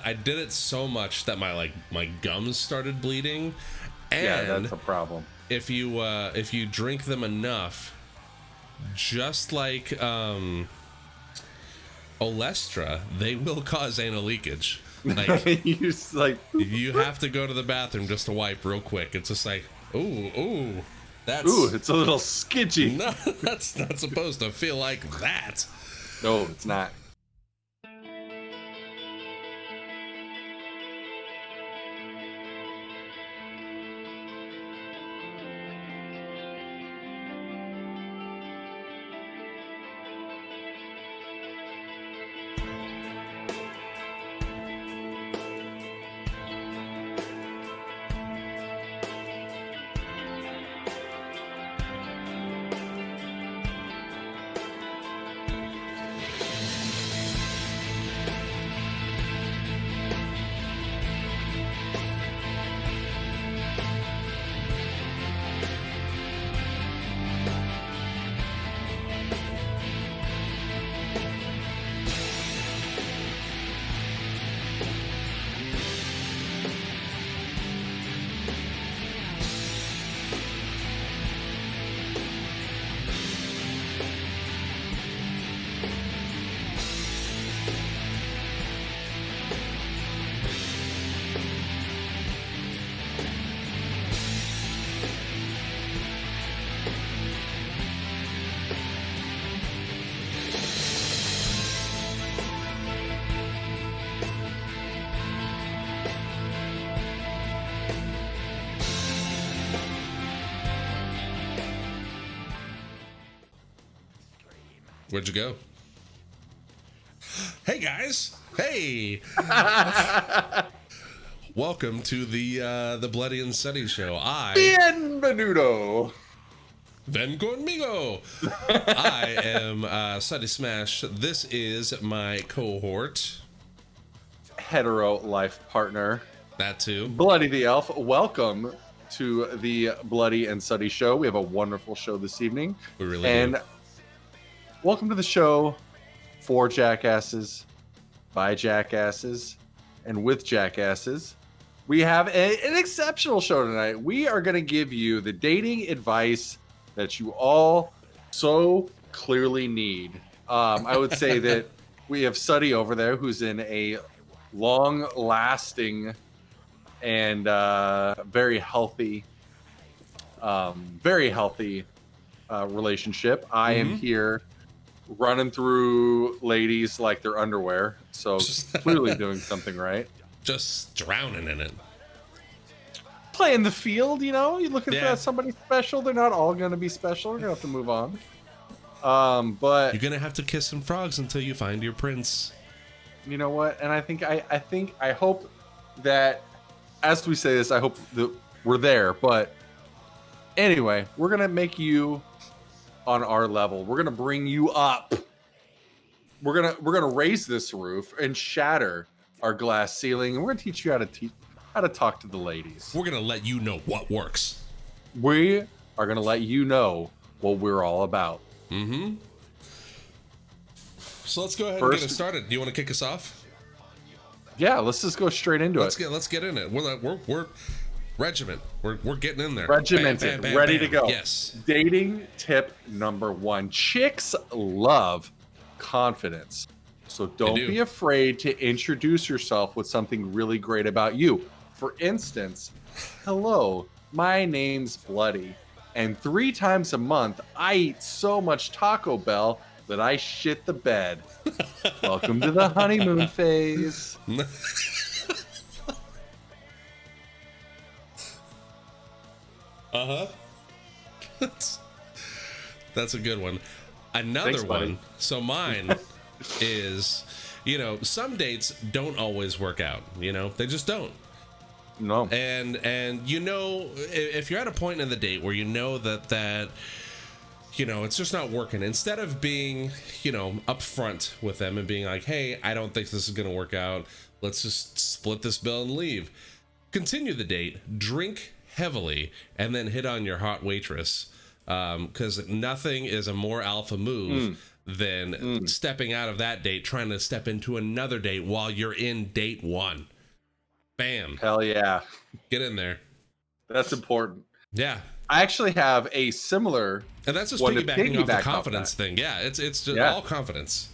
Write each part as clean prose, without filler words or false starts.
I did it so much that my gums started bleeding. And yeah, that's a problem. If you drink them enough, just like Olestra, they will cause anal leakage. Like you have to go to the bathroom just to wipe real quick. It's just like, ooh, it's a little skidgy. No, that's not supposed to feel like that. No, it's not. Where'd you go? Hey guys! Hey! Welcome to the Bloody and Sutty show. Bienvenido. Ven conmigo. I am Sutty Smash. This is my cohort. Hetero life partner. That too. Bloody the Elf. Welcome to the Bloody and Sutty show. We have a wonderful show this evening. We really do. Welcome to the show for jackasses, by jackasses, and with jackasses. We have an exceptional show tonight. We are going to give you the dating advice that you all so clearly need. I would say that we have Sutty over there, who's in a long-lasting and very healthy relationship. I am here running through ladies like they're underwear, so clearly doing something right. Just drowning in it. Playing the field, you know, you're looking for somebody special. They're not all going to be special. We're going to have to move on. But you're going to have to kiss some frogs until you find your prince. You know what? And I hope that as we say this, I hope that we're there. But anyway, we're going to make you on our level. We're going to bring you up. We're going to raise this roof and shatter our glass ceiling. And we're going to teach you how to talk to the ladies. We're going to let you know what works. We are going to let you know what we're all about. So let's go ahead and get it started. Do you want to kick us off? Yeah, let's just go straight into it. Let's get in it. We're regiment. We're getting in there. Regimented, bam, bam, bam, ready bam. to go. Yes. Dating tip number 1. Chicks love confidence. So don't be afraid to introduce yourself with something really great about you. For instance, hello, my name's Bloody, and 3 times a month I eat so much Taco Bell that I shit the bed. Welcome to the honeymoon phase. That's a good one. Another one. So mine is, some dates don't always work out. They just don't. No. And if you're at a point in the date where that it's just not working, instead of being upfront with them and being like, hey, I don't think this is gonna work out, let's just split this bill and leave, continue the date, drink heavily, and then hit on your hot waitress, because nothing is a more alpha move than stepping out of that date, trying to step into another date while you're in date one. Bam. Hell yeah. Get in there. That's important. Yeah. I actually have a similar, and that's just piggybacking off the confidence thing. Yeah, it's just all confidence.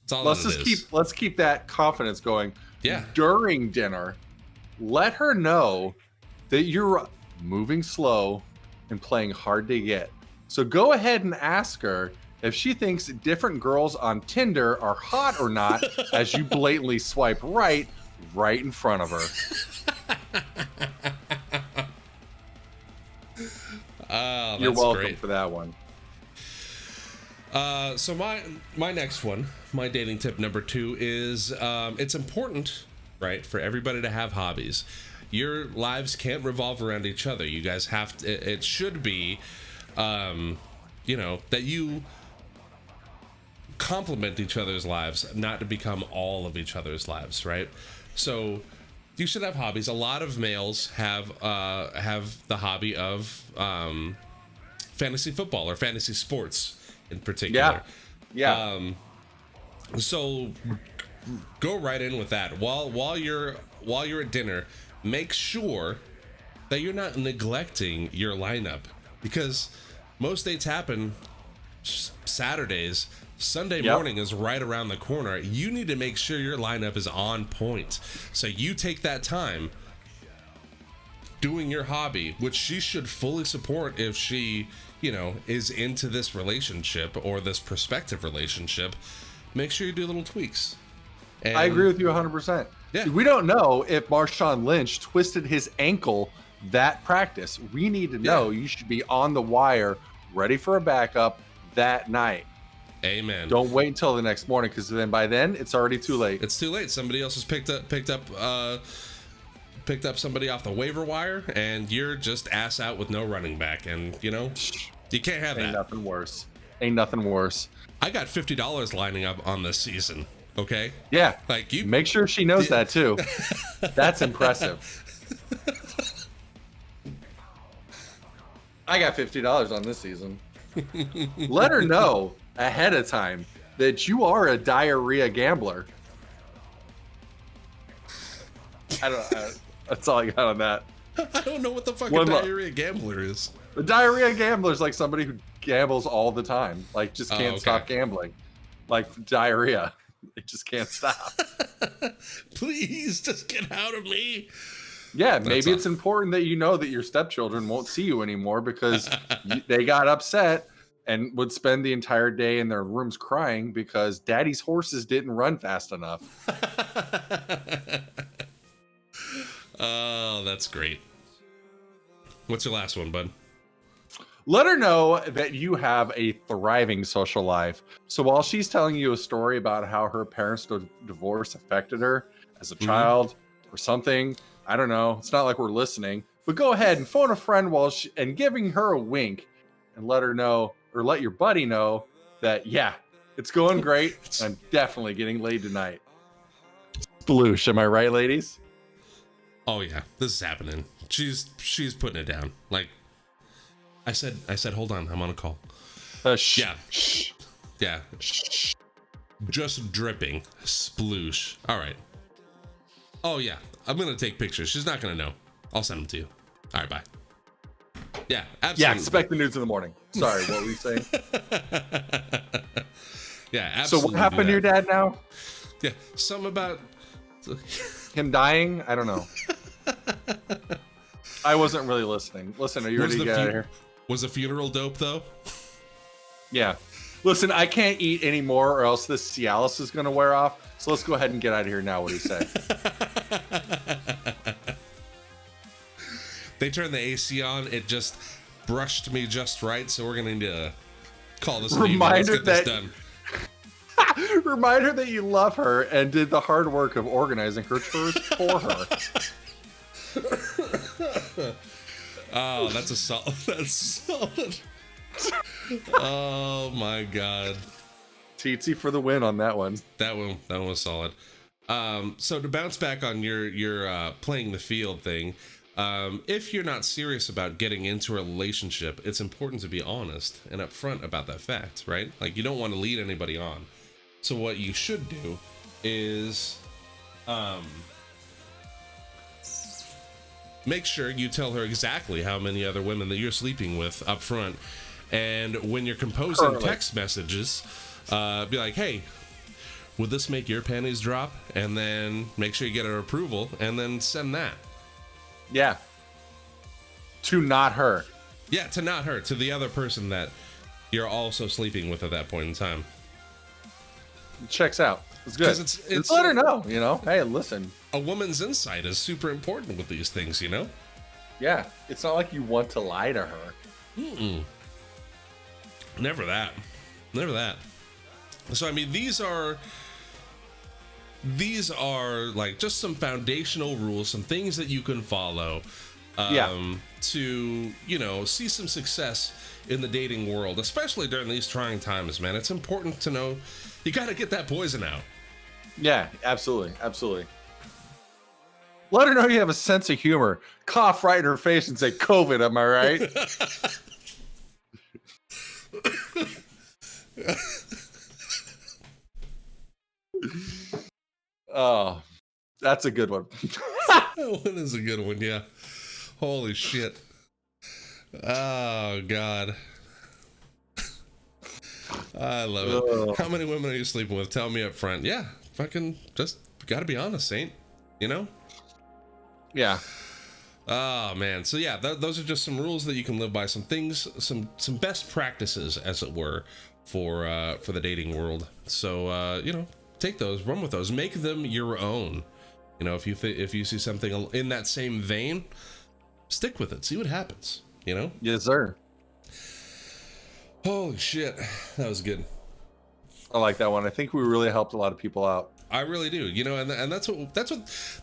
It's all let's keep that confidence going. Yeah. During dinner, let her know that you're moving slow and playing hard to get. So go ahead and ask her if she thinks different girls on Tinder are hot or not as you blatantly swipe right in front of her. You're welcome great. For that one. So my next one, my dating tip number 2 is it's important, right, for everybody to have hobbies. Your lives can't revolve around each other. You guys have to, it should be, that you complement each other's lives, not to become all of each other's lives, right? So you should have hobbies. A lot of males have the hobby of fantasy football or fantasy sports in particular. Yeah. So go right in with that. While you're at dinner, make sure that you're not neglecting your lineup, because most dates happen Saturdays. Sunday morning is right around the corner. You need to make sure your lineup is on point. So you take that time doing your hobby, which she should fully support if she, is into this relationship or this prospective relationship. Make sure you do little tweaks. And I agree with you 100%. Yeah. We don't know if Marshawn Lynch twisted his ankle that practice. We need to know. You should be on the wire, ready for a backup that night. Amen. Don't wait until the next morning, because then by then it's already too late. It's too late. Somebody else has picked up somebody off the waiver wire, and you're just ass out with no running back, and you can't have that. Ain't nothing worse. Ain't nothing worse. I got $50 lining up on this season. Okay. Yeah. Like you make sure she knows that too. That's impressive. I got $50 on this season. Let her know ahead of time that you are a diarrhea gambler. I don't know. That's all I got on that. I don't know what the fuck a diarrhea gambler is. A diarrhea gambler is like somebody who gambles all the time. Like, just can't stop gambling. Like diarrhea. They just can't stop. Please, just get out of me. Yeah, maybe it's important that you know that your stepchildren won't see you anymore because they got upset and would spend the entire day in their rooms crying because daddy's horses didn't run fast enough. Oh, that's great. What's your last one, bud? Let her know that you have a thriving social life. So while she's telling you a story about how her parents' divorce affected her as a child or something, I don't know. It's not like we're listening. But go ahead and phone a friend and giving her a wink and let her know, or let your buddy know that, yeah, it's going great. I'm definitely getting laid tonight. Sploosh, am I right, ladies? Oh yeah, this is happening. She's putting it down. Like I said, hold on, I'm on a call. Yeah. Yeah. Just dripping. Sploosh. All right. Oh yeah, I'm gonna take pictures. She's not gonna know. I'll send them to you. All right, bye. Yeah, absolutely. Yeah, expect the news in the morning. Sorry, what were you saying? Yeah, absolutely. So what happened to your dad now? Yeah, something about him dying? I don't know. I wasn't really listening. Listen, are you ready to get out of here? Was the funeral dope though? Yeah. Listen, I can't eat anymore or else this Cialis is going to wear off. So let's go ahead and get out of here now. What do you say? They turned the AC on. It just brushed me just right. So we're going to need to call this a Let's get this done. Remind her that you love her and did the hard work of organizing her chores for her. Oh, that's solid. That's solid. Oh my god. Tsitsi for the win on that one. That one was solid. So to bounce back on your playing the field thing, If you're not serious about getting into a relationship, it's important to be honest and upfront about that fact, right? Like, you don't want to lead anybody on. So what you should do is make sure you tell her exactly how many other women that you're sleeping with up front. And when you're composing text messages, be like, hey, would this make your panties drop? And then make sure you get her approval and then send that. Yeah. To not her. Yeah, to not her, to the other person that you're also sleeping with at that point in time. It checks out. It's good. It's let her know, you know. Hey, listen. A woman's insight is super important with these things, you know? Yeah. It's not like you want to lie to her. Mm-mm. Never that. Never that. So, I mean, these are like just some foundational rules, some things that you can follow to, you know, see some success in the dating world, especially during these trying times, man. It's important to know you got to get that poison out. Yeah, absolutely. Absolutely. Let her know you have a sense of humor. Cough right in her face and say, COVID, am I right? Oh, that's a good one. That one is a good one, yeah. Holy shit. Oh, God. I love it. How many women are you sleeping with? Tell me up front. Yeah, fucking just gotta be honest, Saint. You know? Yeah. Oh, man. So, yeah, those are just some rules that you can live by. Some things, some best practices, as it were, for the dating world. So, you know, take those, run with those, make them your own. You know, if you see something in that same vein, stick with it, see what happens, you know? Yes, sir. Holy shit, that was good. I like that one. I think we really helped a lot of people out. I really do, you know, and that's what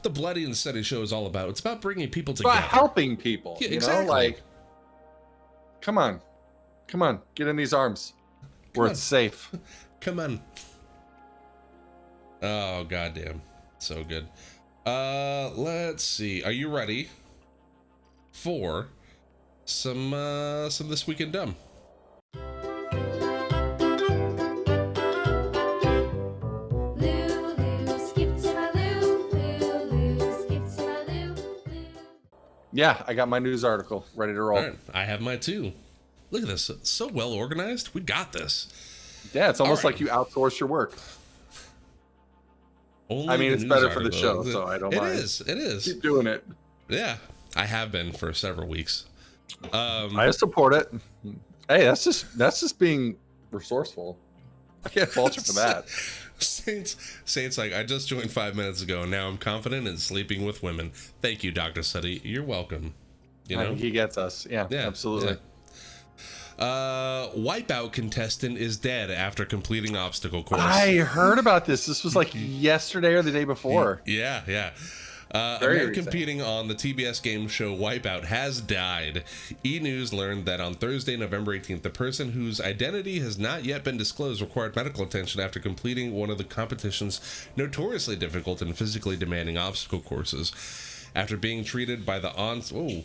the Bloody and Sutty show is all about. It's about bringing people together. It's about helping people. Yeah, you exactly. know, like, come on, get in these arms where it's safe. Come on. Oh, goddamn, so good. Let's see. Are you ready for some This Week in Dumb? Yeah, I got my news article ready to roll. All right, I have mine too. Look at this. It's so well organized. We got this. Yeah, it's almost like you outsource your work. Only I mean, it's better for the show, so I don't mind. It is. Keep doing it. Yeah, I have been for several weeks. I support it. Hey, that's just being resourceful. I can't fault you for that. Saints like, I just joined 5 minutes ago, and now I'm confident in sleeping with women. Thank you, Dr. Sutty. You're welcome. You know, he gets us. Yeah, absolutely. Yeah. Wipeout contestant is dead after completing obstacle course. I heard about this. This was like yesterday or the day before. Yeah. A man competing on the TBS game show Wipeout has died. E! News learned that on Thursday, November 18th, the person whose identity has not yet been disclosed required medical attention after completing one of the competition's notoriously difficult and physically demanding obstacle courses. After being treated by the on-site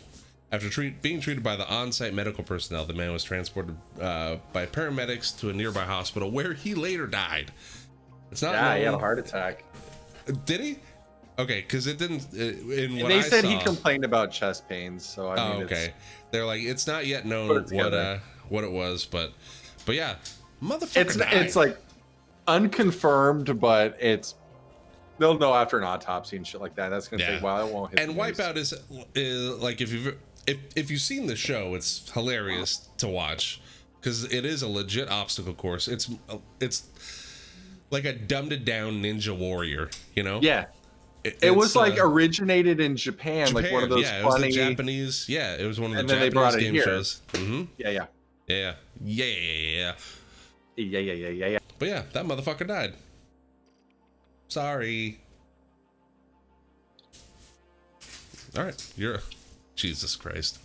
medical personnel, the man was transported by paramedics to a nearby hospital where he later died. It's not known. He had a heart attack. Did he? Okay, because it didn't. They said he complained about chest pains. So I mean, okay. They're like, it's not yet known what it was, but yeah, motherfucker died. It's like unconfirmed, but they'll know after an autopsy and shit like that. That's gonna take a while. It won't hit. And Wipeout is like, if you've seen the show, it's hilarious to watch because it is a legit obstacle course. It's like a dumbed down Ninja Warrior, you know? Yeah. It was like originated in Japan, like one of those funny. It was the Japanese. Yeah, it was one of the and Japanese then they brought it game here. shows. Mm-hmm. Yeah. But yeah, that motherfucker died. Sorry. All right, Jesus Christ.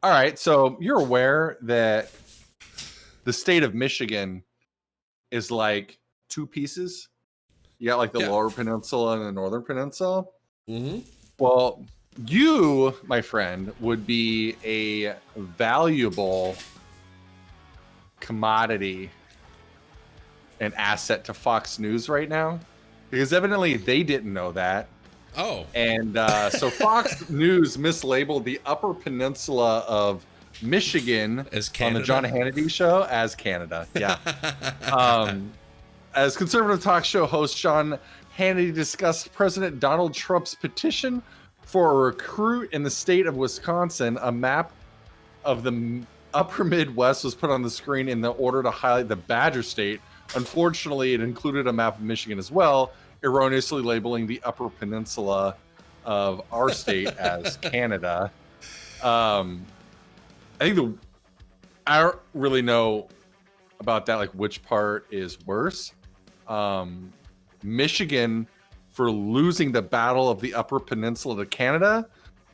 All right, so you're aware that the state of Michigan is like two pieces. You got like the Lower Peninsula and the Northern Peninsula. Mm-hmm. Well, you, my friend, would be a valuable commodity and asset to Fox News right now, because evidently they didn't know that. Oh. And so Fox News mislabeled the Upper Peninsula of Michigan as on the John Hannity show as Canada. Yeah. As conservative talk show host John Hannity discussed President Donald Trump's petition for a recruit in the state of Wisconsin, a map of the upper Midwest was put on the screen in the order to highlight the Badger State. Unfortunately, it included a map of Michigan as well, erroneously labeling the Upper Peninsula of our state as Canada. I don't really know about that, like which part is worse. Michigan for losing the battle of the Upper Peninsula to Canada,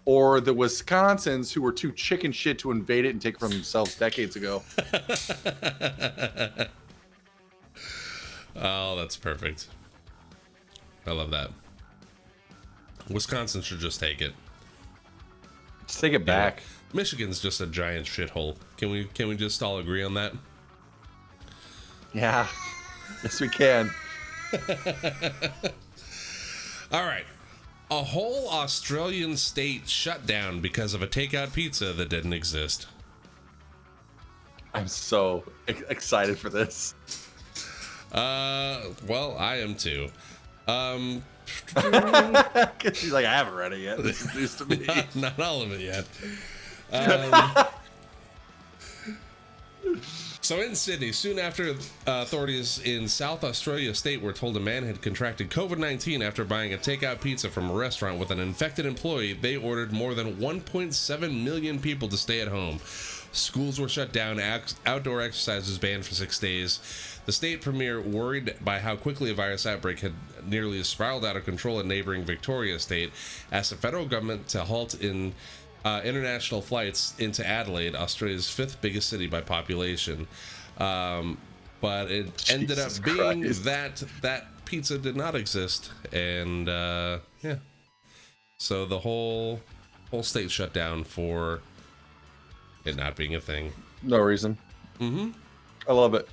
or the Wisconsins who were too chicken shit to invade it and take it from themselves decades ago. Oh, that's perfect. I love that. Wisconsin should just take it. Just take it back. Yeah. Michigan's just a giant shithole. Can we just all agree on that? Yeah. Yes, we can. All right. A whole Australian state shut down because of a takeout pizza that didn't exist. I'm so excited for this. Well, I am too. She's like, I haven't read it yet. This is news to me. Not all of it yet. So in Sydney, soon after authorities in South Australia state were told a man had contracted COVID-19 after buying a takeout pizza from a restaurant with an infected employee, they ordered more than 1.7 million people to stay at home. Schools were shut down, outdoor exercises banned for 6 days. The state premier, worried by how quickly a virus outbreak had nearly spiraled out of control in neighboring Victoria state, asked the federal government to halt international flights into Adelaide, Australia's 5th biggest city by population. But it ended up being that pizza did not exist, and yeah. So the whole state shut down for it not being a thing. No reason. Mm-hmm. I love it.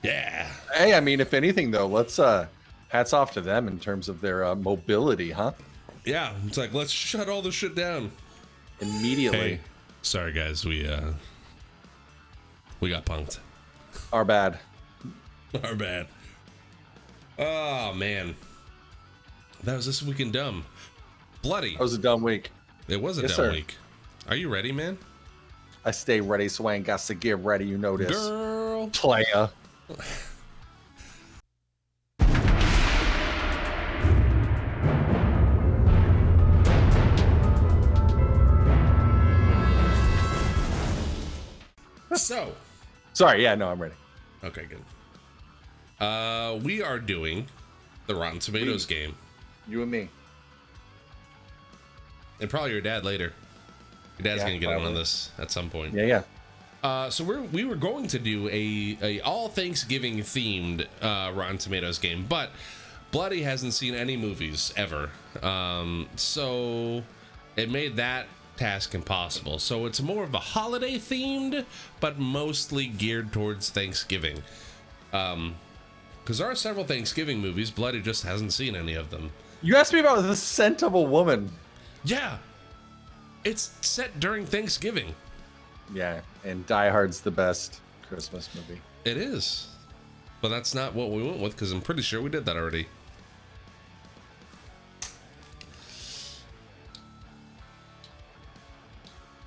Yeah. Hey, I mean, if anything, though, let's hats off to them in terms of their mobility, huh? Yeah, it's like, let's shut all this shit down immediately. Hey, sorry guys, we got punked. Our bad. Our bad. Oh man, that was This Week in Dumb. Bloody. That was a dumb week. It was a dumb week. Are you ready, man? I stay ready, so I ain't got to get ready. You know this, girl. Playa. So, sorry, yeah, no, I'm ready. Okay, good. We are doing the Rotten Tomatoes game. You and me. And probably your dad later. Your dad's gonna get on this at some point. Yeah. So we were going to do a all Thanksgiving themed Rotten Tomatoes game, but Bloody hasn't seen any movies ever. So it made that task impossible. So it's more of a holiday themed, but mostly geared towards Thanksgiving. Because there are several Thanksgiving movies. Bloody just hasn't seen any of them. You asked me about The Scent of a Woman. Yeah. It's set during Thanksgiving. Yeah, and Die Hard's the best Christmas movie. It is. But that's not what we went with, because I'm pretty sure we did that already.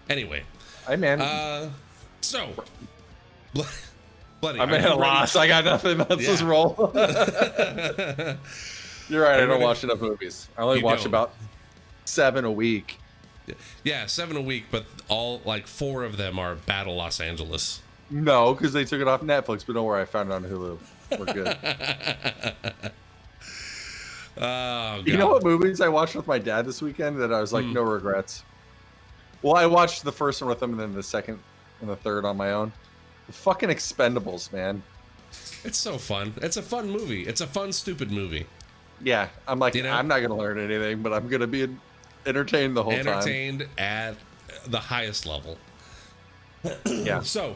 Anyway. Hey, man. So. Bloody, I'm at a loss. I got nothing. Let's just roll. You're right. I don't watch enough movies. I only watch about 7 a week. Yeah, 7 a week, but all like 4 of them are Battle Los Angeles. No, because they took it off Netflix, but don't worry, I found it on Hulu. We're good. Oh, God. You know what movies I watched with my dad this weekend that I was like, no regrets? Well, I watched the first one with him and then the second and the third on my own. The fucking Expendables, man. It's so fun. It's a fun movie. It's a fun, stupid movie. Yeah, I'm like, I'm not gonna learn anything, but I'm gonna be entertained the whole time. Entertained at the highest level. Yeah. So,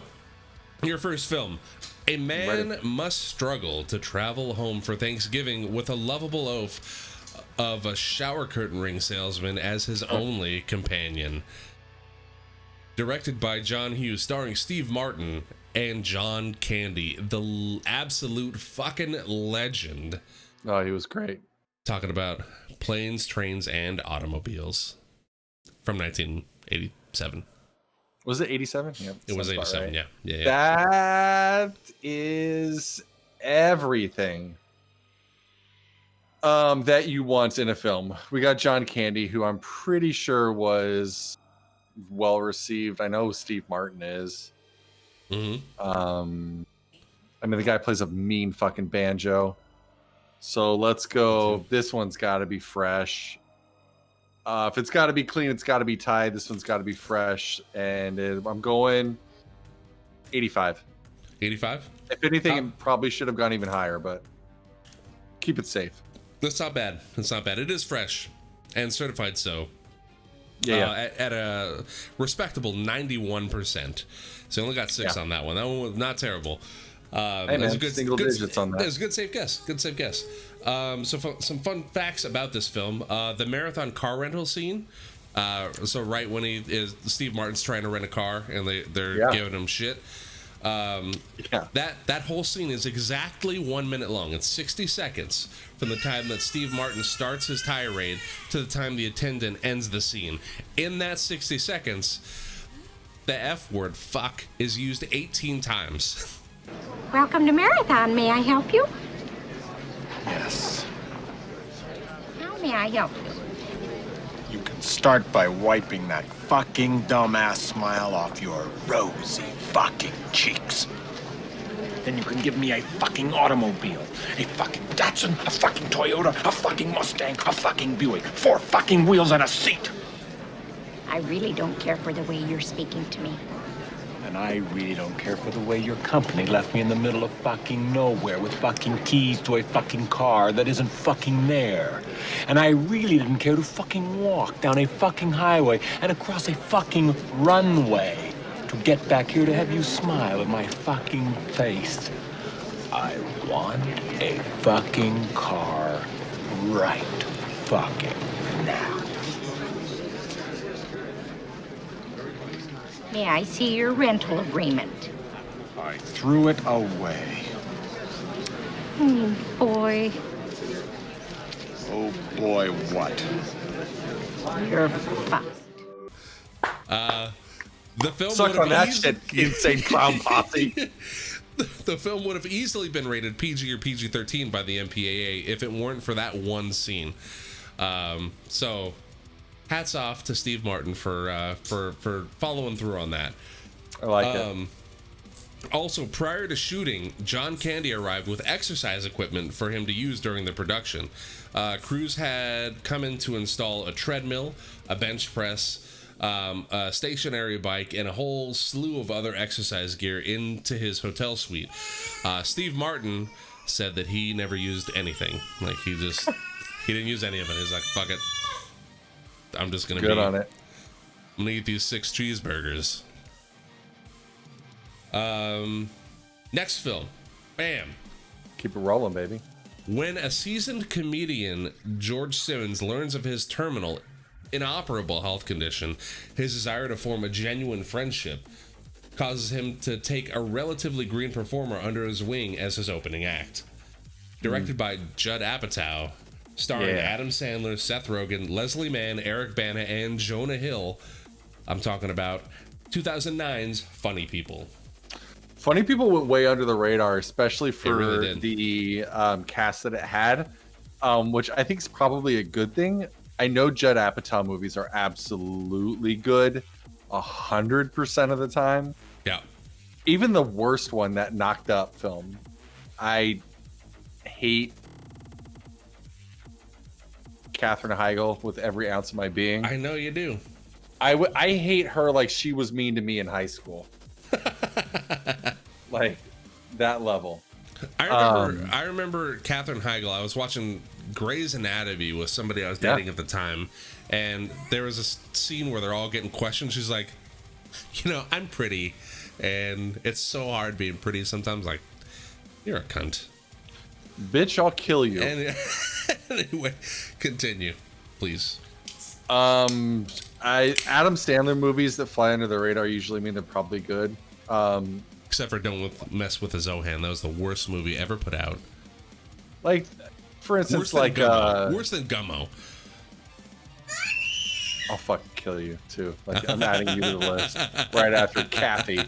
your first film. A man must struggle to travel home for Thanksgiving with a lovable oaf of a shower curtain ring salesman as his only companion. Directed by John Hughes, starring Steve Martin and John Candy, the absolute fucking legend. Oh, he was great. Talking about planes, trains, and automobiles from 1987. Was it 87? Yeah, it was 87, right. Yeah. That is everything that you want in a film. We got John Candy, who I'm pretty sure was well received. I know Steve Martin is. Mm-hmm. I mean, the guy plays a mean fucking banjo. So let's go. This one's got to be fresh. If it's got to be clean, it's got to be tied. This one's got to be fresh. And I'm going 85. 85? If anything, it probably should have gone even higher, but keep it safe. That's not bad. It's not bad. It is fresh and certified so. Yeah. At a respectable 91%. So only got 6 on that one. That one was not terrible. Hey man, a good, single digits on that. It was a good safe guess. So some fun facts about this film. The marathon car rental scene. So right when Steve Martin's trying to rent a car and they're giving him shit. That whole scene is exactly 1 minute long. It's 60 seconds from the time that Steve Martin starts his tirade to the time the attendant ends the scene. In that 60 seconds, the F word, fuck, is used 18 times. Welcome to Marathon. May I help you? Yes. How may I help you? You can start by wiping that fucking dumbass smile off your rosy fucking cheeks. Then you can give me a fucking automobile, a fucking Datsun, a fucking Toyota, a fucking Mustang, a fucking Buick, 4 fucking wheels and a seat. I really don't care for the way you're speaking to me. And I really don't care for the way your company left me in the middle of fucking nowhere with fucking keys to a fucking car that isn't fucking there. And I really didn't care to fucking walk down a fucking highway and across a fucking runway to get back here to have you smile in my fucking face. I want a fucking car right fucking now. May I see your rental agreement? I threw it away. Oh, boy. Oh, boy, what? You're fucked. The film Suck on that shit, insane clown posse. The film would have easily been rated PG or PG-13 by the MPAA if it weren't for that one scene. So, hats off to Steve Martin for following through on that. I like it. Also, prior to shooting, John Candy arrived with exercise equipment for him to use during the production. Crews had come in to install a treadmill, a bench press, a stationary bike, and a whole slew of other exercise gear into his hotel suite. Steve Martin said that he never used anything. Like, he didn't use any of it. He's like, fuck it. I'm just gonna on it. I'm gonna eat these 6 cheeseburgers. Next film. Bam. Keep it rolling, baby. When a seasoned comedian, George Simmons, learns of his terminal, inoperable health condition, his desire to form a genuine friendship causes him to take a relatively green performer under his wing as his opening act. Directed by Judd Apatow, starring Adam Sandler, Seth Rogen, Leslie Mann, Eric Bana, and Jonah Hill. I'm talking about 2009's Funny People. Funny People went way under the radar, especially for really the cast that it had, which I think is probably a good thing. I know Judd Apatow movies are absolutely good 100% of the time. Yeah. Even the worst one, that Knocked Up film, I hate Katherine Heigl with every ounce of my being. I know you do. I hate her like she was mean to me in high school. Like that level. I remember Katherine Heigl. I was watching Grey's Anatomy with somebody I was dating at the time, and there was a scene where they're all getting questioned. She's like, I'm pretty, and it's so hard being pretty sometimes. Like, you're a cunt. Bitch, I'll kill you. And, anyway, continue, please. Adam Sandler movies that fly under the radar usually mean they're probably good. Except for Don't Mess with the Zohan. That was the worst movie ever put out. Like, for instance, worse than Gummo. I'll fucking kill you too. Like, I'm adding you to the list right after Kathy.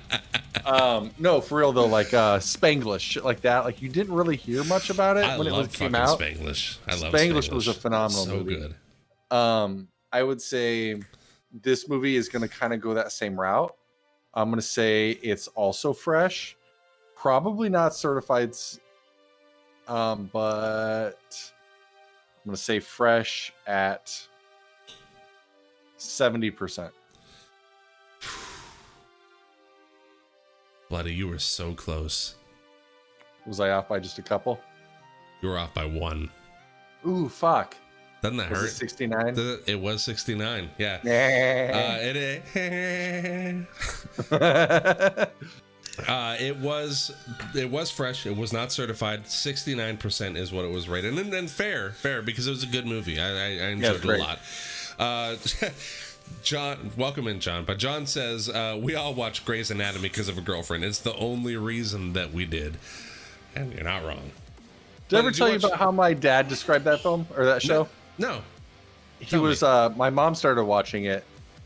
No, for real though, like Spanglish, shit like that. Like, you didn't really hear much about it when it came out. Spanglish. I love Spanglish. Was a phenomenal movie. So good. I would say this movie is going to kind of go that same route. I'm going to say it's also fresh, probably not certified, but I'm going to say fresh at 70%. Bloody, you were so close. Was I off by just a couple? You were off by one. Ooh, fuck. Doesn't that hurt? 69? It was 69. Yeah. It was fresh. It was not certified. 69% is what it was rated, and then fair because it was a good movie. I enjoyed it a lot. John, welcome in, John. But John says we all watch Grey's Anatomy because of a girlfriend. It's the only reason that we did, and you're not wrong. Did I ever tell you about how my dad described that film or that show? No. He was my mom started watching it,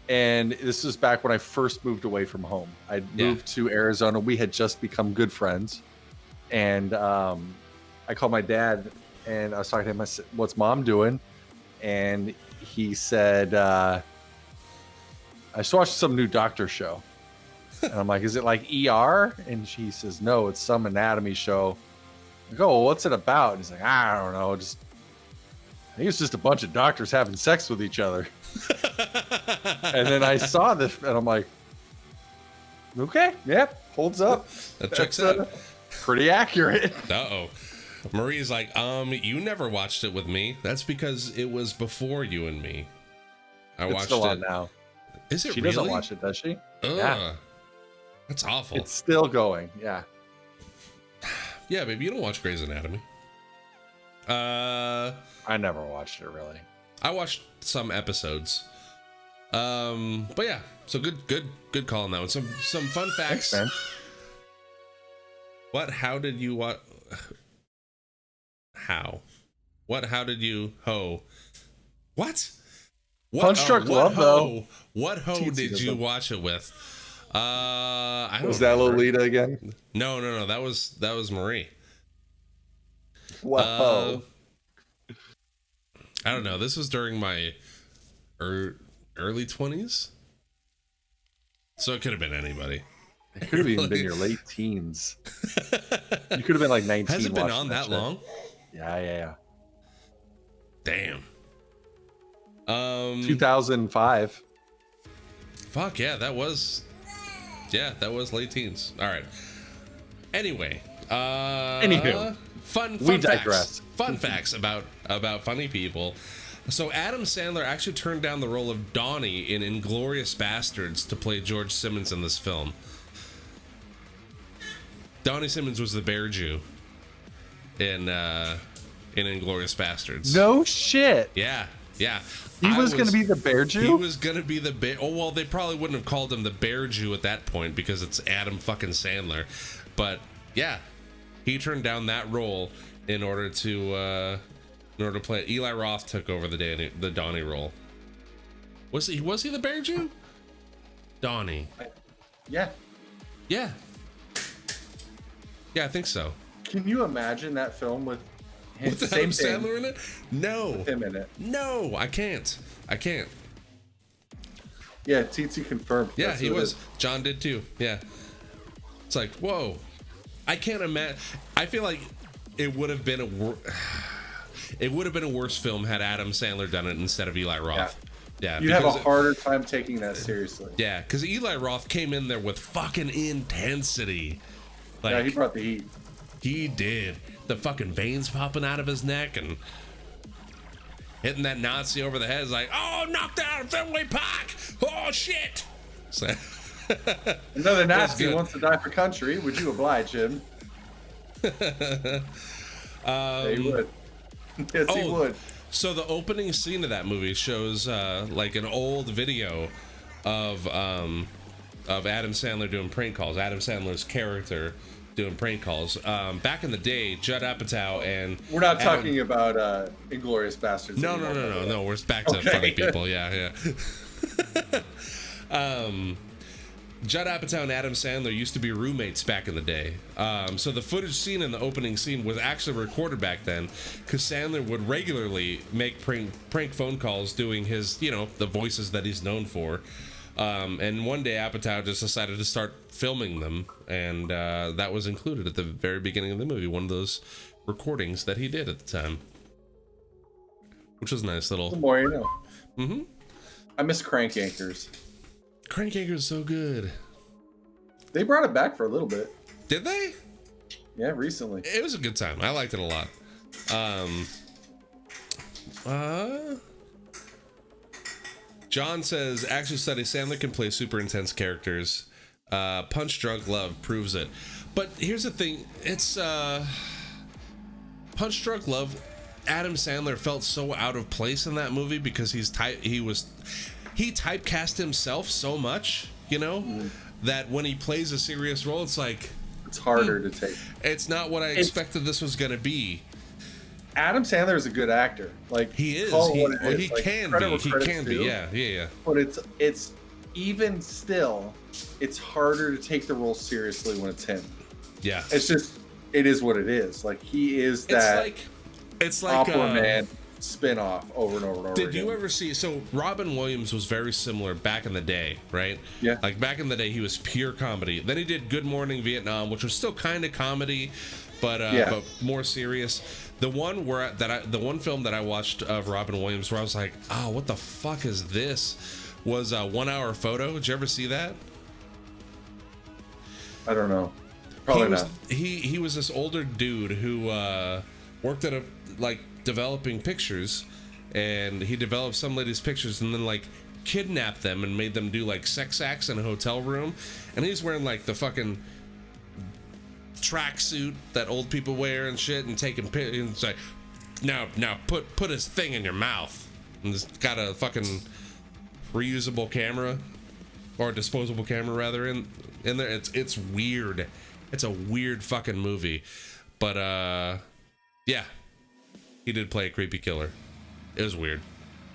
and this was back when I first moved away from home. I moved to Arizona. We had just become good friends, and I called my dad and I was talking to him. I said, "What's mom doing?" And he said, "I just watched some new doctor show." And I'm like, "Is it like ER?" And she says, "No, it's some anatomy show." I go, "Well, what's it about?" And he's like, "I don't know. I think it's just a bunch of doctors having sex with each other." And then I saw this, and I'm like, "Okay, yeah, holds up. That checks out. Pretty accurate." Uh-oh. Marie's like, you never watched it with me. That's because it was before you and me. It's still on now. Is it she really? Doesn't watch it, does she? Ugh. Yeah. That's awful. It's still going, yeah. Yeah, baby, you don't watch Grey's Anatomy. I never watched it, really. I watched some episodes. But yeah, so good call on that one. Some fun facts. Thanks, man. What? How did you what? How? What? How did you ho? What? Punch Drunk Love, though. What hoe did you watch it with? I don't Was that remember. Lolita again? No. That was Marie. Wow. I don't know. This was during my early 20s, so it could have been anybody. It could have even been your late teens. You could have been like 19. Has it been on that long? Yeah. Damn. 2005. Fuck yeah, that was late teens. All right. Anyway, Anywho, fun we facts. digress. Fun facts about funny people. So Adam Sandler actually turned down the role of Donnie in Inglourious Bastards to play George Simmons in this film. Donnie Simmons was the bear Jew in Inglourious Bastards. No shit. Yeah. He was going to be the bear Jew? He was going to be the bear. Oh, well, they probably wouldn't have called him the bear Jew at that point because it's Adam fucking Sandler. But yeah, he turned down that role in order to play it. Eli Roth took over the Donnie role. Was he the bear Jew? Donnie. Yeah. Yeah, I think so. Can you imagine that film with him? With Adam Sandler in it? No. With him in it. No, I can't. Yeah, TT confirmed. Yeah, That's he who it was. is. John did too. Yeah. It's like, whoa. I can't imagine. I feel like it would have been a worse film had Adam Sandler done it instead of Eli Roth. Yeah. You'd have a harder time taking that seriously. Yeah, because Eli Roth came in there with fucking intensity. Like, yeah, he brought the heat. He did. The fucking veins popping out of his neck and hitting that Nazi over the head is like, oh, knocked out of Fenway Park. Oh, shit. So, another Nazi wants to die for country. Would you oblige him? Yeah, he would. Yes, he would. So the opening scene of that movie shows like an old video of Adam Sandler doing prank calls. Adam Sandler's character doing prank calls. Back in the day, Judd Apatow and we're not talking about Inglourious Bastards. No. We're back to funny people. Yeah. Judd Apatow and Adam Sandler used to be roommates back in the day. So the footage seen in the opening scene was actually recorded back then, because Sandler would regularly make prank phone calls doing his, the voices that he's known for. And one day Apatow just decided to start filming them, and that was included at the very beginning of the movie, one of those recordings that he did at the time, which was nice little. The more you know. Mm-hmm. I miss Crank Anchors. Crank Anchors is so good. They brought it back for a little bit. Did they? Yeah, recently. It was a good time. I liked it a lot. John says, actually study Sandler can play super intense characters. Punch Drunk Love proves it. But here's the thing. It's Punch Drunk Love, Adam Sandler felt so out of place in that movie because he typecast himself so much, that when he plays a serious role, it's like it's harder to take. It's not what I expected this was gonna be. Adam Sandler is a good actor. Like he is. He can be. Yeah. But it's even still, it's harder to take the role seriously when it's him. Yeah. It's just, it is what it is. Like he is that. It's like Aquaman spin-off over and over and over Did again. you ever see, so Robin Williams was very similar back in the day, right? Yeah. Like back in the day, he was pure comedy. Then he did Good Morning Vietnam, which was still kind of comedy, but more serious. The one the one film that I watched of Robin Williams where I was like, oh, what the fuck is this? Was 1 Hour Photo. Did you ever see that? I don't know. Probably not. He was this older dude who worked at developing pictures, and he developed some lady's pictures and then kidnapped them and made them do sex acts in a hotel room, and he's wearing the fucking tracksuit that old people wear and shit, and taking pictures. And it's like, now put his thing in your mouth, and it's got a fucking reusable camera or disposable camera rather in there. It's weird. It's a weird fucking movie, but yeah. He did play a creepy killer. It was weird.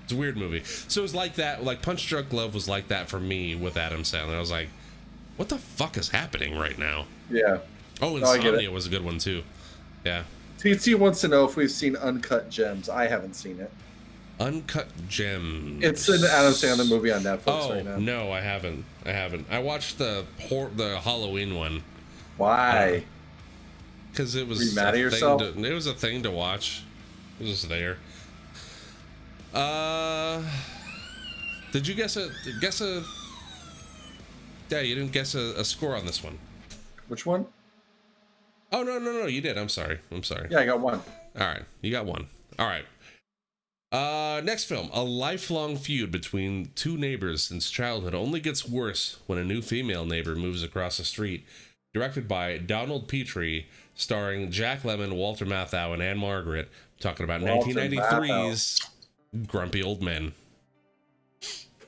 It's a weird movie. So it was like that. Like Punch Drunk Love was like that for me with Adam Sandler. I was like, what the fuck is happening right now? Yeah. Oh, Insomnia was a good one too. Yeah. TT wants to know if we've seen Uncut Gems. I haven't seen it. Uncut Gems. It's an Adam Sandler movie on Netflix right now. Oh, no, I haven't. I watched the Halloween one. Why? Because it was. Were you mad at yourself? It was a thing to watch. It was just there. Did you guess a? Yeah, you didn't guess a score on this one. Which one? Oh no, you did. I'm sorry. Yeah, I got one. All right, you got one. All right. Next film, a lifelong feud between two neighbors since childhood only gets worse when a new female neighbor moves across the street. Directed by Donald Petrie, starring Jack Lemmon, Walter Matthau, and Anne Margaret. Talking about 1993's Grumpy Old Men.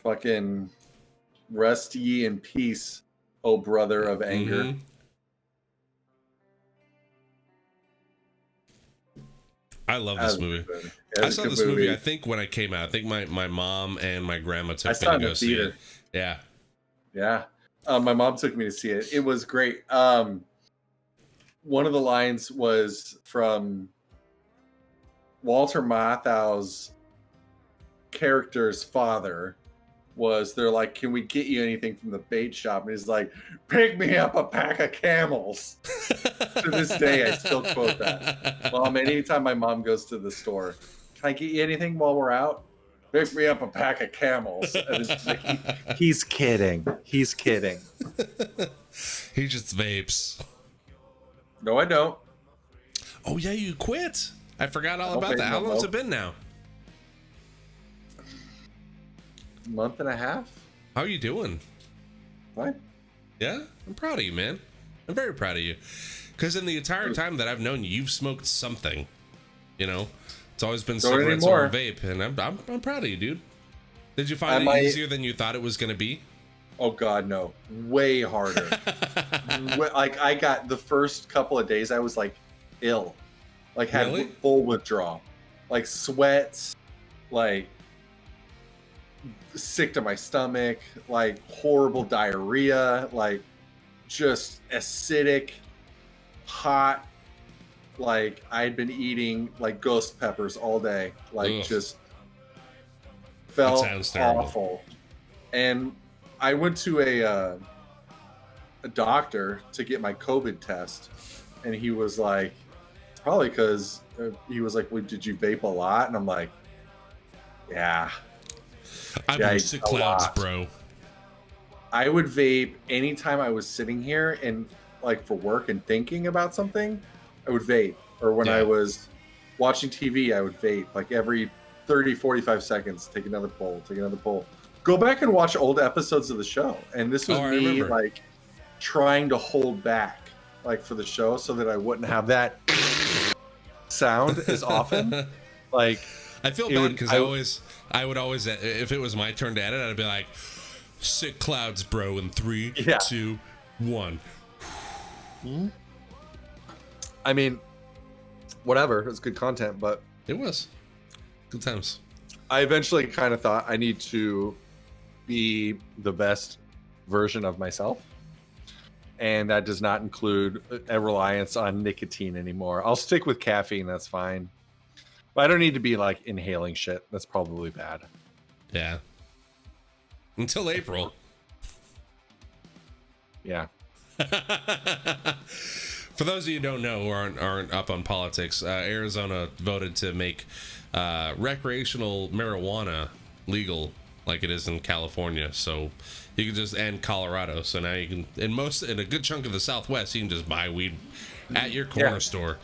Fucking rest ye in peace, oh brother of anger. Mm-hmm. I love this movie. I saw this movie, I think, when it came out. I think my mom and my grandma took me to go see it. Yeah. Yeah. My mom took me to see it. It was great. One of the lines was from Walter Matthau's character's father. They're like, can we get you anything from the bait shop? And he's like, pick me up a pack of camels. To this day, I still quote that. Mom, anytime my mom goes to the store, can I get you anything while we're out? Pick me up a pack of camels. And it's like, he's kidding. He's kidding. He just vapes. No, I don't. Oh yeah, you quit. I forgot all about that. How long has it been now? Month and a half. How are you doing? Fine. Yeah, I'm proud of you, man. I'm very proud of you. Because in the entire time that I've known you, you've smoked something. You know, it's always been cigarettes or a vape, and I'm proud of you, dude. Did you find it easier than you thought it was gonna be? Oh God, no. Way harder. Like I got the first couple of days, I was like ill, like had full withdrawal, like sweats, like sick to my stomach, like horrible diarrhea, like just acidic, hot. Like I had been eating like ghost peppers all day, like just felt awful. And I went to a doctor to get my COVID test, and he was like, probably because he was like, well, did you vape a lot? And I'm like, yeah. I've been sick clouds, bro. I would vape anytime I was sitting here and like for work and thinking about something, I would vape. Or when I was watching TV, I would vape. Like every 30, 45 seconds, take another pull, take another pull. Go back and watch old episodes of the show. And this was me like trying to hold back like for the show so that I wouldn't have that sound as often. Like I feel bad because I would always, if it was my turn to edit, I'd be like, sick clouds, bro, in 3, 2, 1. I mean, whatever. It's good content, but it was good times. I eventually kind of thought I need to be the best version of myself. And that does not include a reliance on nicotine anymore. I'll stick with caffeine. That's fine. But I don't need to be like inhaling shit. That's probably bad. Yeah. Until April. Yeah. For those of you who don't know or aren't up on politics, Arizona voted to make recreational marijuana legal like it is in California. So you can just, and Colorado. So now you can, in a good chunk of the Southwest, you can just buy weed at your corner store.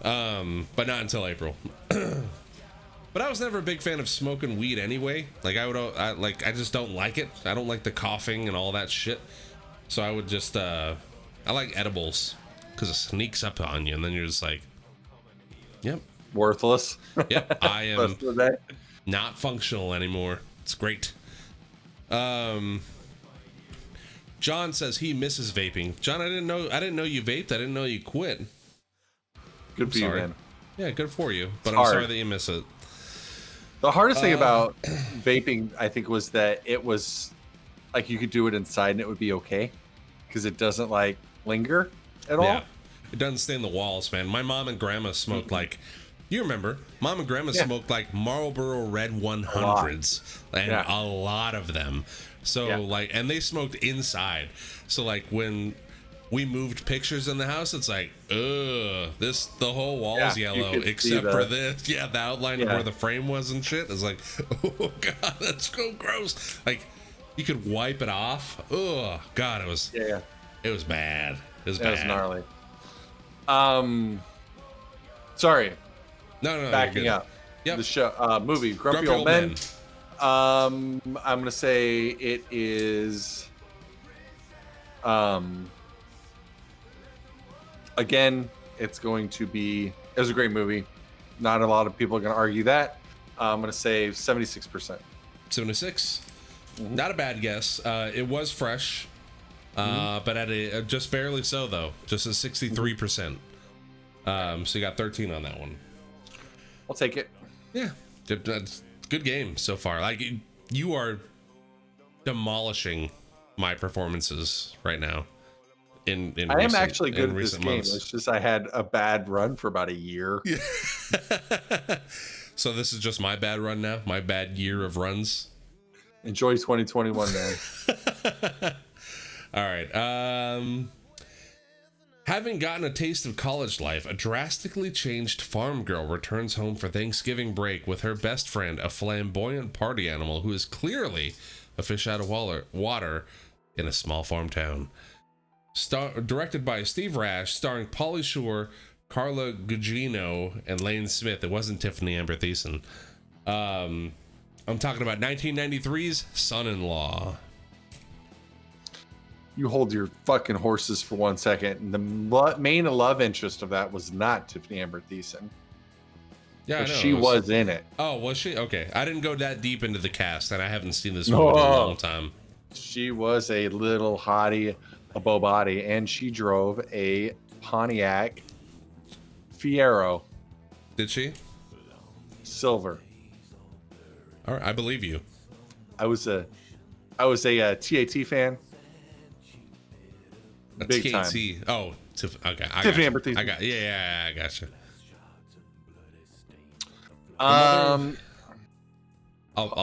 But not until April. But I was never a big fan of smoking weed anyway. Like I just don't like it. I don't like the coughing and all that shit. So I would just, I like edibles because it sneaks up on you and then you're just like, yep. Worthless. Yep. I am not functional anymore. It's great. John says he misses vaping. John, I didn't know you vaped. I didn't know you quit. Good for you, man. Yeah, good for you. But I'm sorry that you miss it. The hardest thing about vaping, I think, was that it was like you could do it inside and it would be okay because it doesn't like linger at all. Yeah, it doesn't stay in the walls, man. My mom and grandma smoked like, you remember, mom and grandma smoked like Marlboro Red 100s and a lot of them. So like, and they smoked inside. So like when we moved pictures in the house, it's like, the whole wall's yellow except for this. Yeah, the outline of where the frame was and shit. It's like, oh god, that's so gross. Like, you could wipe it off. Oh god, it was it was bad. It was bad. It was gnarly. Sorry. No, backing up. Yep. The show, movie, Grumpy Old Men. I'm gonna say it is. Again, it's going to be. It was a great movie. Not a lot of people are going to argue that. I'm going to say 76%. 76. Not a bad guess. It was fresh, but at a just barely so though. Just a 63%. So you got 13 on that one. I'll take it. Yeah, good game so far. Like you are demolishing my performances right now. I am actually good at this game. It's just I had a bad run for about a year. Yeah. So this is just my bad run now. My bad year of runs. Enjoy 2021, man. All right. Having gotten a taste of college life, a drastically changed farm girl returns home for Thanksgiving break with her best friend, a flamboyant party animal who is clearly a fish out of water in a small farm town. Directed by Steve Rash, starring Pauly Shore, Carla Gugino and Lane Smith. It wasn't Tiffany Amber Thiessen. I'm talking about 1993's Son-in-Law. You hold your fucking horses for 1 second. The main love interest of that was not Tiffany Amber Thiessen. Yeah, but she was in it. Oh, was she? Okay. I didn't go that deep into the cast, and I haven't seen this movie in a long time. She was a little hottie, a beau body, and she drove a Pontiac Fiero. Did she? Silver. All right, I believe you. I was a TAT fan. Big time. Oh, okay. Tiffany Amber Thiessen. I gotcha. I'll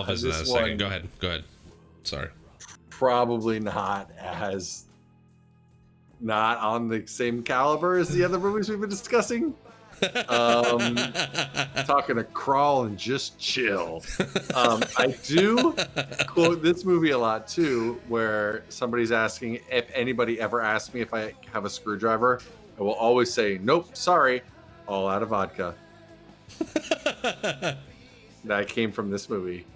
visit that in a second. Go ahead. Sorry. Probably not on the same caliber as the other movies we've been discussing. Talking to crawl and just chill. I do quote this movie a lot too, where somebody's asking if anybody ever asked me if I have a screwdriver. I will always say, nope, sorry, all out of vodka. That came from this movie.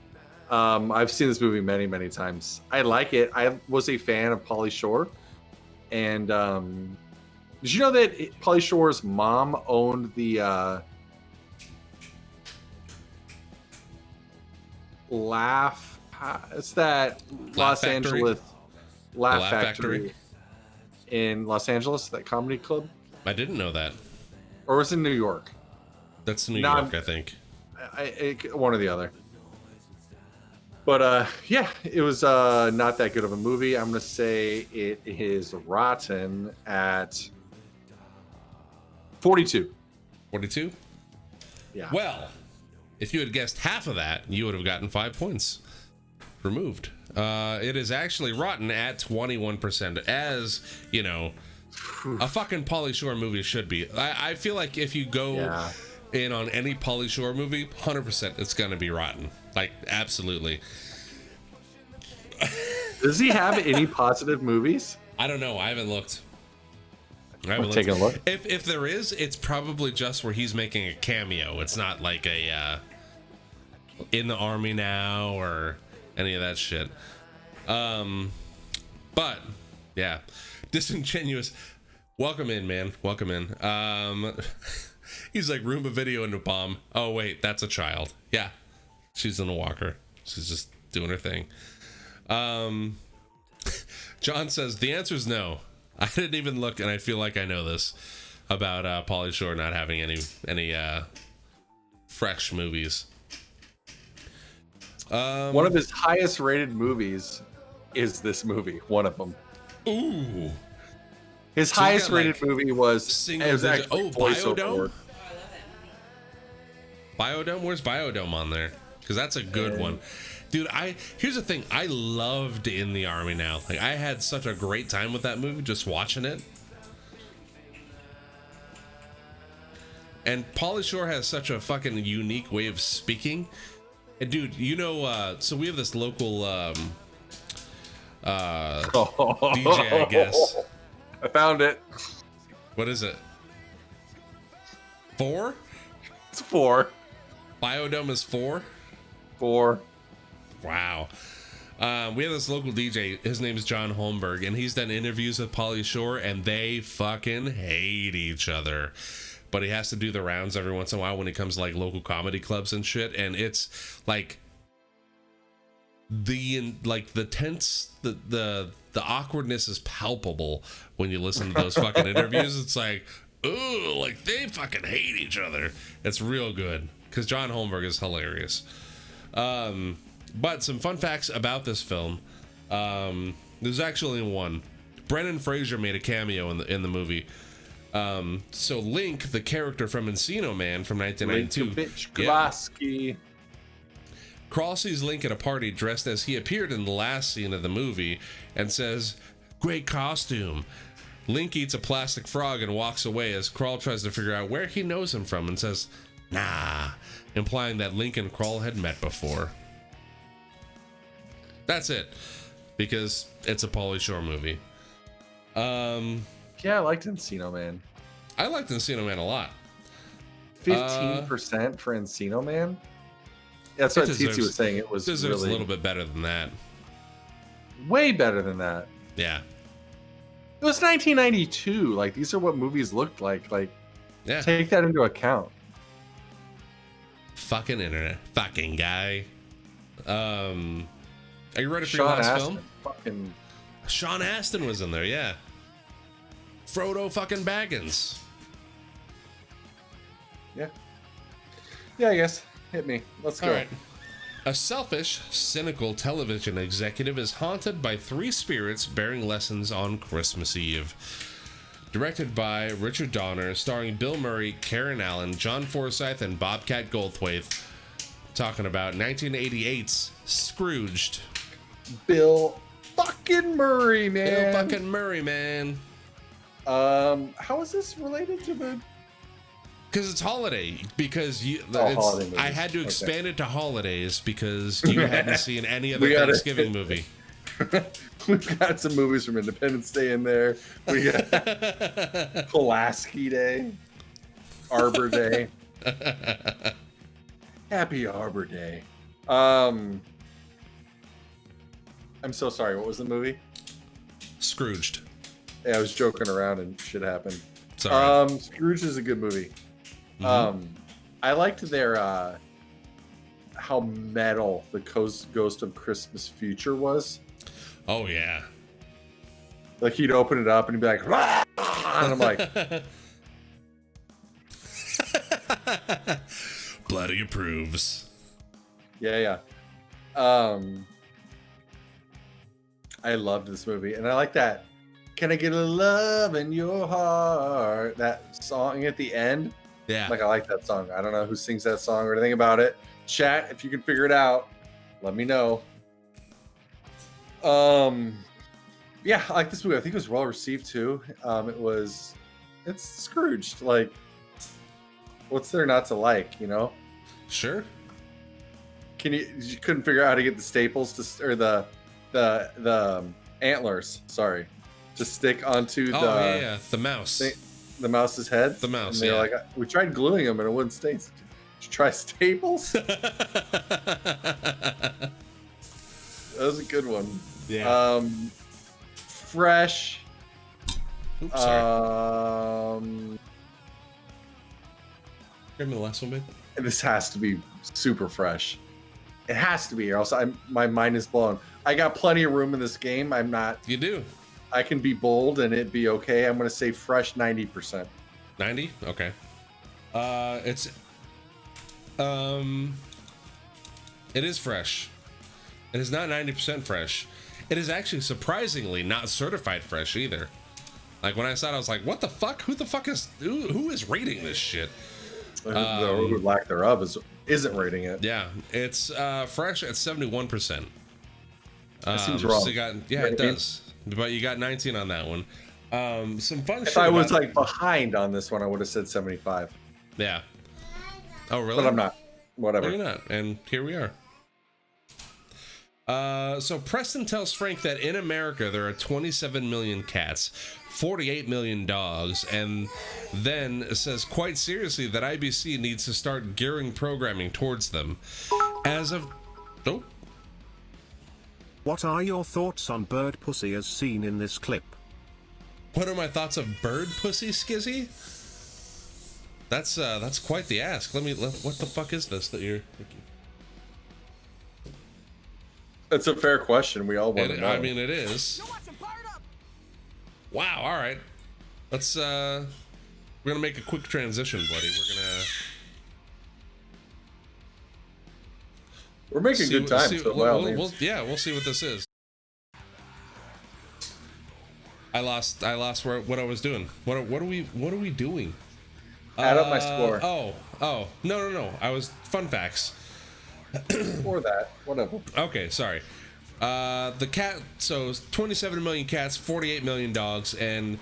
I've seen this movie many, many times. I like it. I was a fan of Pauly Shore. And did you know that Pauly Shore's mom owned the Laugh? It's that Los Angeles Laugh Factory in Los Angeles, that comedy club? I didn't know that. Or was it New York? That's New York, I think. One or the other. But yeah, it was not that good of a movie. I'm gonna say it is rotten at 42. 42? Yeah. Well, if you had guessed half of that, you would have gotten 5 points removed. It is actually rotten at 21%, as you know, a fucking Pauly Shore movie should be. I feel like if you go in on any Pauly Shore movie, 100% it's gonna be rotten. Like, absolutely. Does he have any positive movies? I don't know. I haven't looked. Taking a look. If there is, it's probably just where he's making a cameo. It's not like a in the army now or any of that shit. But yeah, disingenuous. Welcome in, man. Welcome in. He's like Roomba video into bomb. Oh wait, that's a child. Yeah, she's in a walker. She's just doing her thing. John says the answer is no. I didn't even look, and I feel like I know this about Pauly Shore not having any fresh movies. One of his highest rated movies is this movie. One of them. Ooh. His highest rated movie was Biodome. Biodome. Where's Biodome on there? Because that's a good one. Dude, here's the thing. I loved In the Army Now. Like, I had such a great time with that movie, just watching it. And Pauly Shore has such a fucking unique way of speaking. And dude, you know, so we have this local DJ, I guess. I found it. What is it? 4? It's 4. Biodome is 4? 4. Wow. We have this local DJ. His name is John Holmberg, and he's done interviews with Pauly Shore, and they fucking hate each other. But he has to do the rounds every once in a while when he comes to like local comedy clubs and shit. And it's like the tense, the awkwardness is palpable when you listen to those fucking interviews. It's like, ooh, like they fucking hate each other. It's real good because John Holmberg is hilarious. But some fun facts about this film. There's actually one. Brendan Fraser made a cameo in the movie. So Link, the character from Encino Man from 1992, Crawl sees Link at a party dressed as he appeared in the last scene of the movie and says, "Great costume." Link eats a plastic frog and walks away as Crawl tries to figure out where he knows him from and says, "Nah," implying that Link and Crawl had met before. That's it, because it's a Pauly Shore movie. Yeah, I liked Encino Man. I liked Encino Man a lot. 15% for Encino Man? That's what Titi was saying. It was deserves really a little bit better than that. Way better than that. Yeah. It was 1992. Like, these are what movies looked like. Like, yeah. Take that into account. Fucking internet. Fucking guy. Are you ready for your last film? Fucking Sean Astin was in there, yeah. Frodo fucking Baggins. Yeah. Yeah, I guess. Hit me. Let's go. All right. A selfish, cynical television executive is haunted by three spirits bearing lessons on Christmas Eve. Directed by Richard Donner, starring Bill Murray, Karen Allen, John Forsythe, and Bobcat Goldthwait. Talking about 1988's Scrooged. Bill fucking Murray, man. Bill fucking Murray, man. How is this related to the... Because it's holiday. Because holiday movies. I had to expand it to holays because you hadn't seen any other Thanksgiving movie. We've got some movies from Independence Day in there. We got Pulaski Day, Arbor Day. Happy Arbor Day. I'm so sorry. What was the movie? Scrooged. Yeah, I was joking around and shit happened. Sorry. Scrooge is a good movie. Mm-hmm. I liked their how metal the Ghost of Christmas Future was. Oh yeah. Like he'd open it up and he'd be like, "Rah!" And I'm like, Bloody approves. Yeah. I loved this movie, and I like that. Can I get a love in your heart? That song at the end. Yeah. Like I like that song. I don't know who sings that song or anything about it. Chat, if you can figure it out, let me know. Yeah, I like this movie. I think it was well received too. It's Scrooged. Like, what's there not to like? You know? Sure. You couldn't figure out how to get the staples or the antlers. Sorry, to stick onto the mouse. The mouse's head. The mouse. And they're like, we tried gluing them and it wouldn't stay. Did you try staples? That was a good one. Yeah. Fresh. Oops, sorry. Give me the last one, babe. This has to be super fresh. It has to be, or else my mind is blown. I got plenty of room in this game. I'm not. You do. I can be bold and it'd be okay. I'm going to say fresh 90%. 90? Okay. It is fresh. It is not 90% fresh. It is actually surprisingly not certified fresh either. Like when I saw it, I was like, what the fuck? Who is rating this shit? The lack thereof isn't rating it. Yeah, it's fresh at 71%. That seems wrong. So it does. But you got 19 on that one. Some fun shit. If I was like behind on this one, I would have said 75. Yeah. Oh, really? But I'm not. Whatever. No, you're not. And here we are. So Preston tells Frank that in America there are 27 million cats, 48 million dogs, and then says quite seriously that IBC needs to start gearing programming towards them. As of... Oh. What are your thoughts on bird pussy as seen in this clip? What are my thoughts of bird pussy, Skizzy? That's quite the ask. What the fuck is this that you're... That's a fair question. We all want to know. I mean, it is. Wow. All right. Let's. We're gonna make a quick transition, buddy. We're making good time. We'll see what this is. I lost what I was doing. What are we doing? Add up my score. Oh. No. I was fun facts. Or that, whatever. Okay, sorry. The cat, so 27 million cats, 48 million dogs, and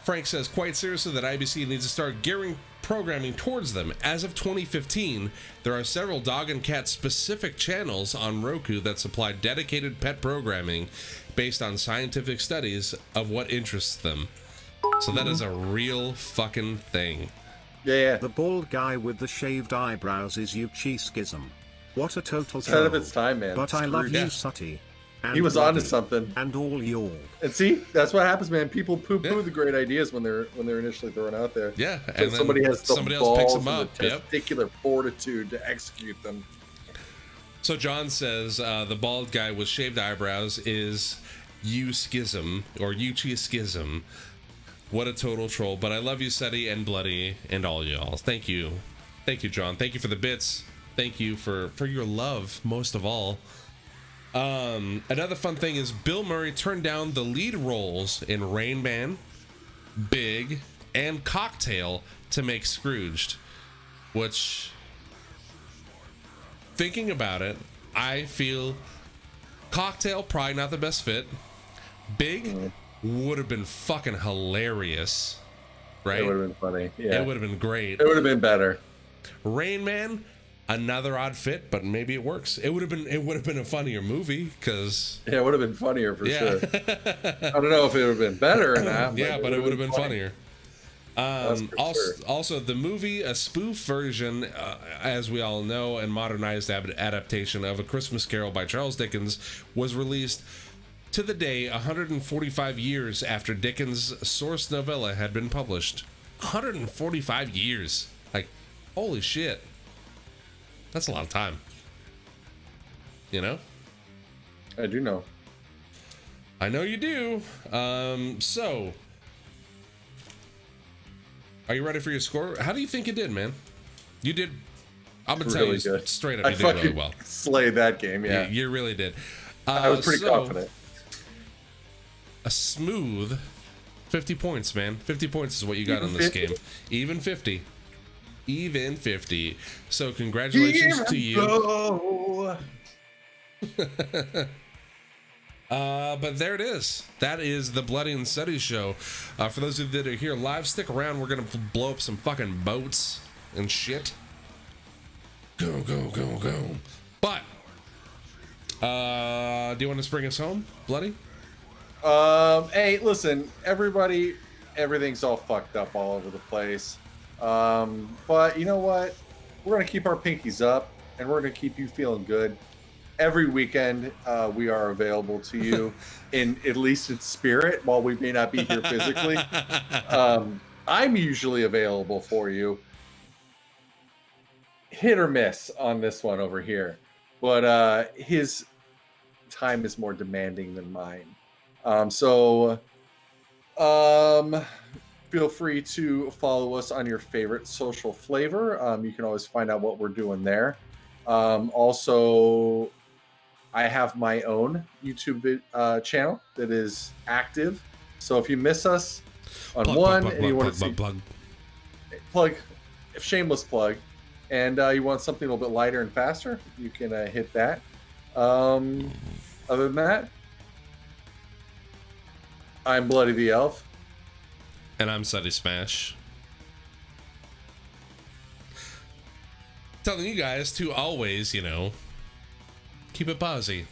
Frank says quite seriously that IBC needs to start gearing programming towards them. As of 2015, there are several dog and cat specific channels on Roku that supply dedicated pet programming based on scientific studies of what interests them. So that is a real fucking thing. Yeah. The bald guy with the shaved eyebrows is Yuchi Schism. What a total It's ahead of troll. its time, man. But I love Screwed. you, Yeah. Sutty. And He was Bloody, onto something. And all y'all. And see, that's what happens, man. People poo-poo Yeah. the great ideas when they're initially thrown out there. Yeah, So and then somebody has the somebody else balls picks them and up. the Yep. testicular fortitude to execute them. So John says the bald guy with shaved eyebrows is you schism or Yuchi Schism. What a total troll. But I love you, Sutty and Bloody and all y'all. Thank you, John. Thank you for the bits. Thank you for your love most of all. Another fun thing is Bill Murray turned down the lead roles in Rain Man, Big, and Cocktail to make Scrooged, which, thinking about it, I feel Cocktail probably not the best fit. Big would have been fucking hilarious, right? It would have been funny. Yeah. It would have been great. It would have been better. Rain Man, another odd fit, but maybe it works. It would have been a funniher movie because Yeah, it would have been funnier for Yeah. sure. I don't know if it would have been better or not. yeah, but it would have been funny. funnier. That's for sure. Also, the movie, a spoof version, as we all know, and modernized adaptation of A Christmas Carol by Charles Dickens, was released to the day 145 years after Dickens' source novella had been published. 145 years. Like, holy shit. That's a lot of time. You know? I do know. I know you do. So, are you ready for your score? How do you think you did, man? You did. I'm gonna tell Really you good. straight up, I you did really fucking well. slayed that game. Yeah, You really did. I was pretty confident. A smooth 50 points, man. 50 points is what you got Even in this 50? game. Even 50. Even 50. So congratulations to you. But there it is. That is the Bloody and Sutty show. For those of you that are here live, stick around. We're gonna blow up some fucking boats and shit. Go, go, go, go. But do you want to bring us home, Bloody? Hey, listen, everybody, everything's all fucked up all over the place. But you know what? We're gonna keep our pinkies up, and we're gonna keep you feeling good. Every weekend, we are available to you, in at least in spirit, while we may not be here physically. I'm usually available for you. Hit or miss on this one over here, but his time is more demanding than mine. So feel free to follow us on your favorite social flavor. You can always find out what we're doing there. Also, I have my own YouTube channel that is active. So if you miss us on and you want to see plug, shameless plug, and you want something a little bit lighter and faster, you can hit that. Other than that, I'm Bloody the Elf. And I'm Sutty Smash. Telling you guys to always, keep it posy.